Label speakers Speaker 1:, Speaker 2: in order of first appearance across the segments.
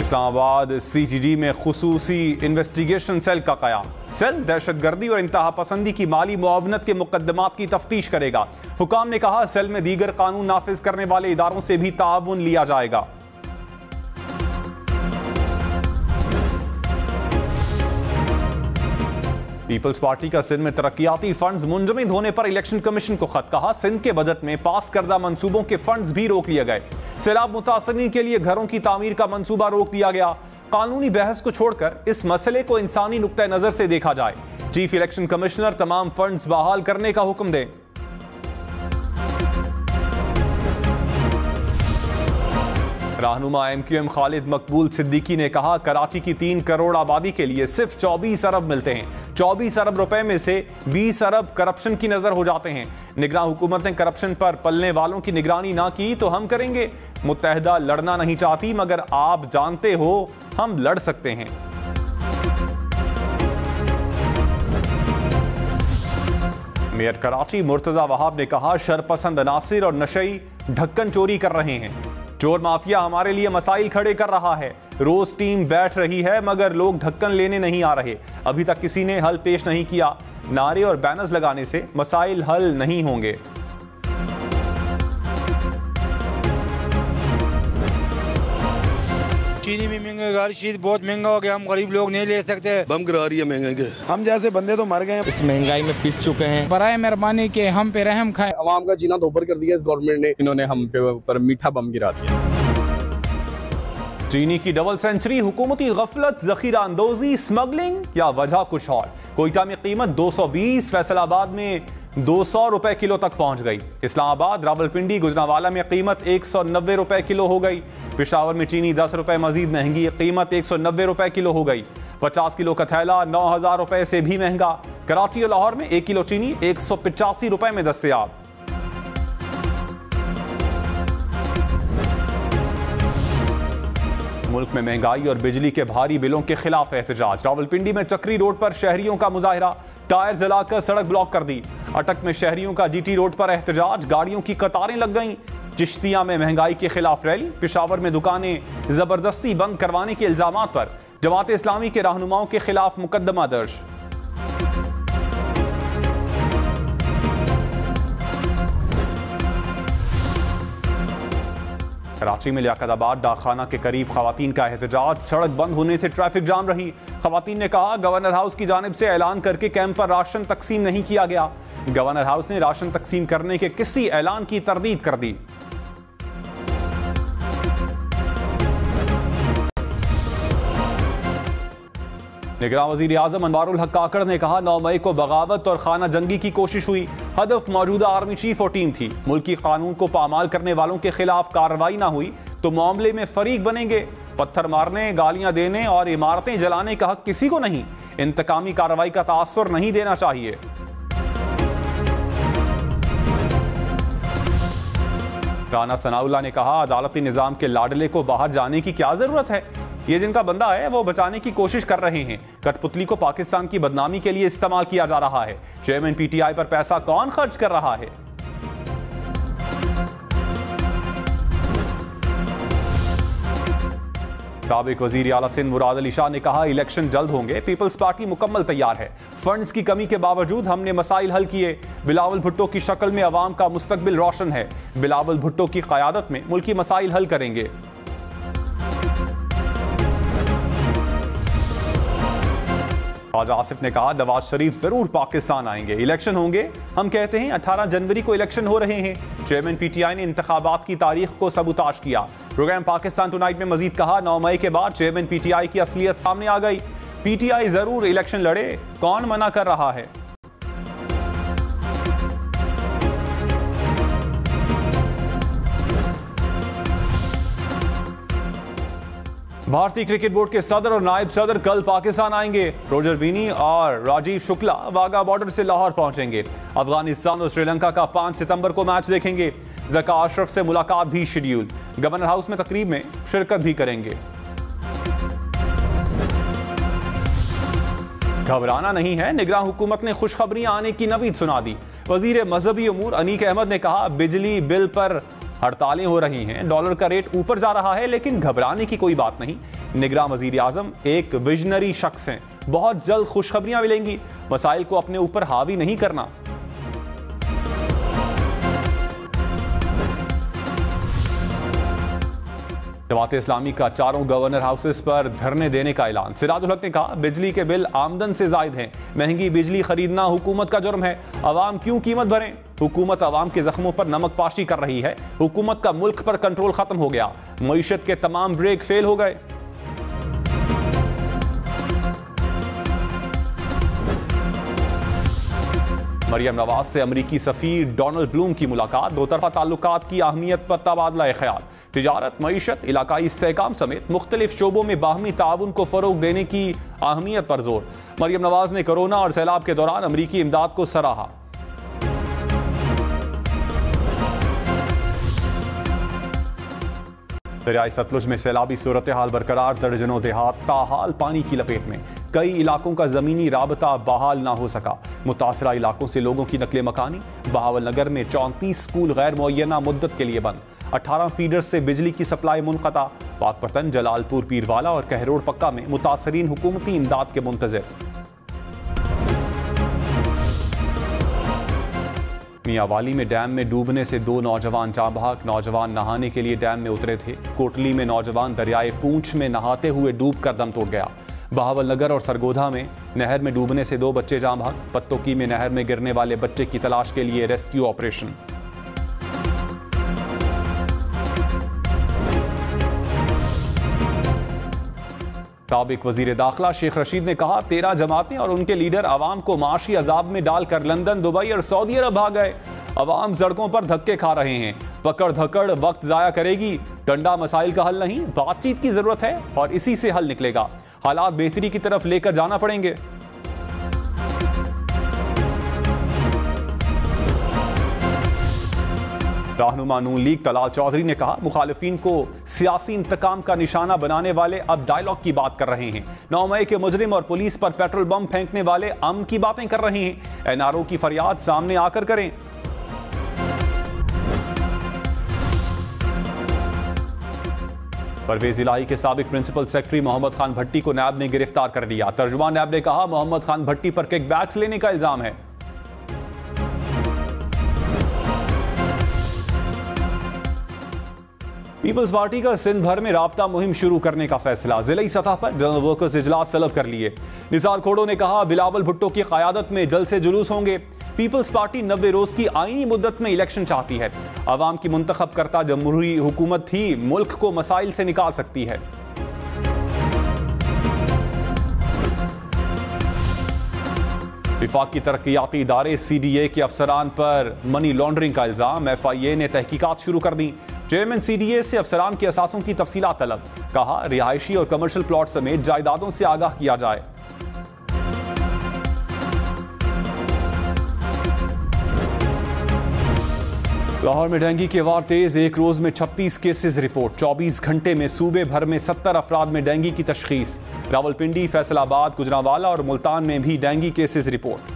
Speaker 1: Islamabad CGD में खुसूसी investigation cell का क़याम। Cell दहशतगर्दी और इंतहा पसंदी की माली मुआवनत के मुकदमात की तफ्तीश करेगा। हुकाम ने कहा सेल में दीगर कानून नाफिज करने वाले इदारों से भी ताउन लिया जाएगा। पीपल्स पार्टी का सिंध में तरक्याती फंड्स मुंजमद होने पर इलेक्शन कमीशन को खत। कहा सिंध के बजट में पास करदा मंसूबों के फंड्स भी रोक लिए गए। सैलाब मुतासरीन के लिए घरों की तामीर का मंसूबा रोक दिया गया। कानूनी बहस को छोड़कर इस मसले को इंसानी नुक्ता नजर से देखा जाए। चीफ इलेक्शन कमिश्नर तमाम फंड्स बहाल करने का हुक्म दे। रहनुमा MQM खालिद मकबूल सिद्दीकी ने कहा कराची की 3 करोड़ आबादी के लिए सिर्फ 24 अरब मिलते हैं। 24 अरब रुपए में से 20 अरब करप्शन की नजर हो जाते हैं। निगरान हुकूमत ने करप्शन पर पलने वालों की निगरानी ना की तो हम करेंगे। मुत्तहदा लड़ना नहीं चाहती मगर आप जानते हो हम लड़ सकते हैं। मेयर कराची मुर्तजा वहाब ने कहा शरपसंद अनासिर और नशई ढक्कन चोरी कर रहे हैं। चोर माफिया हमारे लिए मसाइल खड़े कर रहा है। रोज टीम बैठ रही है मगर लोग ढक्कन लेने नहीं आ रहे। अभी तक किसी ने हल पेश नहीं किया। नारे और बैनर्स लगाने से मसाइल हल नहीं होंगे।
Speaker 2: चीनी भी महंगा, चीज बहुत महंगा हो गया। हम गरीब लोग नहीं ले सकते।
Speaker 3: बम गिरा रही है महंगाई के। हम जैसे बंदे तो मर गए हैं।
Speaker 4: इस महंगाई में पिस चुके हैं।
Speaker 5: बराए मेहरबानी के हम पे रहम खाए।
Speaker 3: अवाम का जीना दोपहर कर दिया इस गवर्नमेंट ने।
Speaker 4: इन्होंने हम पे ऊपर मीठा बम गिरा दिया।
Speaker 1: चीनी की डबल सेंचुरी, हुकूमती गफलत, जखीरा अंदोजी, स्मगलिंग या वजह कुछ और। कोयटा में कीमत 220, फैसलाबाद में 200 रुपए किलो तक पहुंच गई। इस्लामाबाद, रावलपिंडी, गुजरांवाला में कीमत 190 रुपए किलो हो गई। पेशावर में चीनी 10 रुपए मजीद महंगी, कीमत 190 रुपए किलो हो गई। 50 किलो का थैला 9000 रुपए से भी महंगा। कराची और लाहौर में 1 किलो चीनी 185 रुपए में दस्तयाब। मुल्क में महंगाई और बिजली के भारी बिलों के खिलाफ एहतजाज। रावलपिंडी में चक्री रोड पर शहरियों का मुजाहरा, टायर जलाकर सड़क ब्लॉक कर दी। अटक में शहरियों का GT रोड पर एहतजाज, गाड़ियों की कतारें लग गईं। चिश्तिया में महंगाई के खिलाफ रैली। पेशावर में दुकानें जबरदस्ती बंद करवाने के इल्जामात पर जमात इस्लामी के रहनुमाओं के खिलाफ मुकदमा दर्ज। कराची में लियाकताबाद डाकखाना के करीब खवातीन का एहतजाज, सड़क बंद होने से ट्रैफिक जाम रही। खवातीन ने कहा गवर्नर हाउस की जानिब से ऐलान करके कैंप पर राशन तकसीम नहीं किया गया। गवर्नर हाउस ने राशन तकसीम करने के किसी ऐलान की तरदीद कर दी। निगरान वज़ीर आज़म अनवारुल हक काकड़ ने कहा 9 मई को बगावत और खाना जंगी की कोशिश हुई। हदफ मौजूदा आर्मी चीफ और टीम थी। मुल्की कानून को पामाल करने वालों के खिलाफ कार्रवाई ना हुई तो मामले में फरीक बनेंगे। पत्थर मारने, गालियां देने और इमारतें जलाने का हक किसी को नहीं। इंतकामी कार्रवाई का तासुर नहीं देना चाहिए। राना सनाउल्लाह ने कहा अदालती निजाम के लाडले को बाहर जाने की क्या जरूरत है। ये जिनका बंदा है वो बचाने की कोशिश कर रहे हैं। कठपुतली को पाकिस्तान की बदनामी के लिए इस्तेमाल किया जा रहा है। चेयरमैन PTI पर पैसा कौन खर्च कर रहा है। साबिक वजीर आला सिंध मुराद अली शाह ने कहा इलेक्शन जल्द होंगे। पीपल्स पार्टी मुकम्मल तैयार है। फंड्स की कमी के बावजूद हमने मसाइल हल किए। बिलावल भुट्टो की शक्ल में अवाम का मुस्तकबिल रोशन है। बिलावल भुट्टो की क़यादत में मुल्की मसाइल हल करेंगे। ख्वाजा आसिफ ने कहा नवाज शरीफ जरूर पाकिस्तान आएंगे। इलेक्शन होंगे, हम कहते हैं 18 जनवरी को इलेक्शन हो रहे हैं। चेयरमैन PTI ने इंतखाबात की तारीख को सबूताश किया। प्रोग्राम पाकिस्तान टुनाइट में मजीद कहा 9 मई के बाद चेयरमैन PTI की असलियत सामने आ गई। PTI जरूर इलेक्शन लड़े, कौन मना कर रहा है। भारतीय क्रिकेट बोर्ड के सदर और नायब सदर कल पाकिस्तान आएंगे। रोजर बीनी और राजीव शुक्ला वाघा बॉर्डर से लाहौर पहुंचेंगे। अफगानिस्तान और श्रीलंका का 5 सितंबर को मैच देखेंगे। ज़का अशरफ से मुलाकात भी शेड्यूल। गवर्नर हाउस में तकरीब में शिरकत भी करेंगे। घबराना नहीं है, निगरान हुकूमत ने खुशखबरियां आने की नवीद सुना दी। वजीर मजहबी उमूर अनीक अहमद ने कहा बिजली बिल पर हड़तालें हो रही हैं, डॉलर का रेट ऊपर जा रहा है, लेकिन घबराने की कोई बात नहीं। निगरान वजीर आजम एक विजनरी शख्स हैं, बहुत जल्द खुशखबरियां मिलेंगी। मसाइल को अपने ऊपर हावी नहीं करना। जमात इस्लामी का चारों गवर्नर हाउसेस पर धरने देने का ऐलान। सिराजुल हक ने कहा, बिजली के बिल आमदन से जायद हैं, महंगी बिजली खरीदना हुकूमत का जुर्म है, अवाम क्यों कीमत भरें। हुकूमत अवाम के जख्मों पर नमक पाशी कर रही है। हुकूमत का मुल्क पर कंट्रोल खत्म हो गया, मईशत के तमाम ब्रेक फेल हो गए। मरियम नवाज से अमरीकी सफीर डोनाल्ड ब्लूम की मुलाकात। दो तरफा ताल्लुकात की अहमियत पर तबादला ख्याल। तिजारत, मईशत, इलाकाई इस्तेहकाम समेत मुख्तलिफ शोबों में बाहमी ताउन को फरोग देने की अहमियत पर जोर। मरियम नवाज ने कोरोना और सैलाब के दौरान अमरीकी इमदाद को सराहा। दरियाई सतलुज में सैलाबी सूरत हाल बरकरार, दर्जनों देहात ताहाल पानी की लपेट में। कई इलाकों का जमीनी राबता बहाल ना हो सका। मुतासरा इलाकों से लोगों की नकले मकानी। बहावल नगर में 34 स्कूल गैर मुअय्यना मुद्दत के लिए बंद। 18 फीडर्स से बिजली की सप्लाई मुनक़ता। पाकपतन, जलालपुर, पीरवाला और कहरोड़ पक्का में मुतासरीन हुकूमती इमदाद के मुंतज़िर। मियांवाली में डैम में डूबने से 2 नौजवान जाँ बहक। नौजवान नहाने के लिए डैम में उतरे थे। कोटली में नौजवान दरियाए पूंछ में नहाते हुए डूब कर दम तोड़ गया। बहावल नगर और सरगोधा में नहर में डूबने से 2 बच्चे जाँ बहक। पत्तोकी में नहर में गिरने वाले बच्चे की तलाश के लिए रेस्क्यू ऑपरेशन। साबिक वजीर दाखिला शेख रशीद ने कहा, 13 जमातें और उनके लीडर अवाम को माशी अजाब में डालकर लंदन, दुबई और सऊदी अरब भाग गए। अवाम सड़कों पर धक्के खा रहे हैं। पकड़ धकड़ वक्त जाया करेगी। डंडा मसाइल का हल नहीं, बातचीत की जरूरत है और इसी से हल निकलेगा। हालात बेहतरी की तरफ लेकर जाना पड़ेंगे। रहनुमा नून लीग तलाल चौधरी ने कहा, मुखालिफिन को सियासी इंतकाम का निशाना बनाने वाले अब डायलॉग की बात कर रहे हैं। 9 मई के मुजरिम और पुलिस पर पेट्रोल बम फेंकने वाले अमन की बातें कर रहे हैं। एनआरओ की फरियाद सामने आकर करें। परवेज इलाही के साबिक प्रिंसिपल सेक्रेटरी मोहम्मद खान भट्टी को नैब ने गिरफ्तार कर लिया। तर्जुमान नैब ने कहा, मोहम्मद खान भट्टी पर किकबैक्स लेने का इल्जाम है। पीपल्स पार्टी का सिंध भर में राब्ता मुहिम शुरू करने का फैसला। जिलाई सतह पर जनरल वर्कर्स इजलास तलब कर लिए। निसार खोड़ो ने कहा, बिलावल भुट्टो की क़यादत में जल्द से जुलूस होंगे। पीपल्स पार्टी 90 रोज की आईनी मुद्दत में इलेक्शन चाहती है। अवाम की मुंतखब करता जमहूरी हुकूमत ही मुल्क को मसाइल से निकाल सकती है। विफाक की तरक्याती इदारे CDA के अफसरान पर मनी लॉन्ड्रिंग का इल्जाम। FIA ने तहकीकात शुरू कर दी। चेयरमैन CDA से अफसरान के असासों की तफसीलात तलब। कहा, रिहायशी और कमर्शियल प्लॉट समेत जायदादों से आगाह किया जाए। लाहौर में डेंगू के वार तेज। एक रोज में 36 केसेस रिपोर्ट। 24 घंटे में सूबे भर में 70 अफराद में डेंगू की तशखीस। रावलपिंडी, फैसलाबाद, गुजरांवाला और मुल्तान में भी dengue cases report.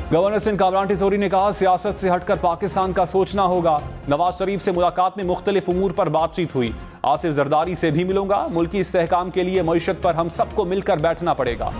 Speaker 1: Governor Sindh Kamran Tessori ने कहा, सियासत से हटकर पाकिस्तान का सोचना होगा। नवाज शरीफ से मुलाकात में मुख्तलिफ उमूर पर बातचीत हुई। आसिफ जरदारी से भी मिलूंगा। मुल्की इस्तेहकाम के लिए मईशत पर हम सबको मिलकर बैठना पड़ेगा।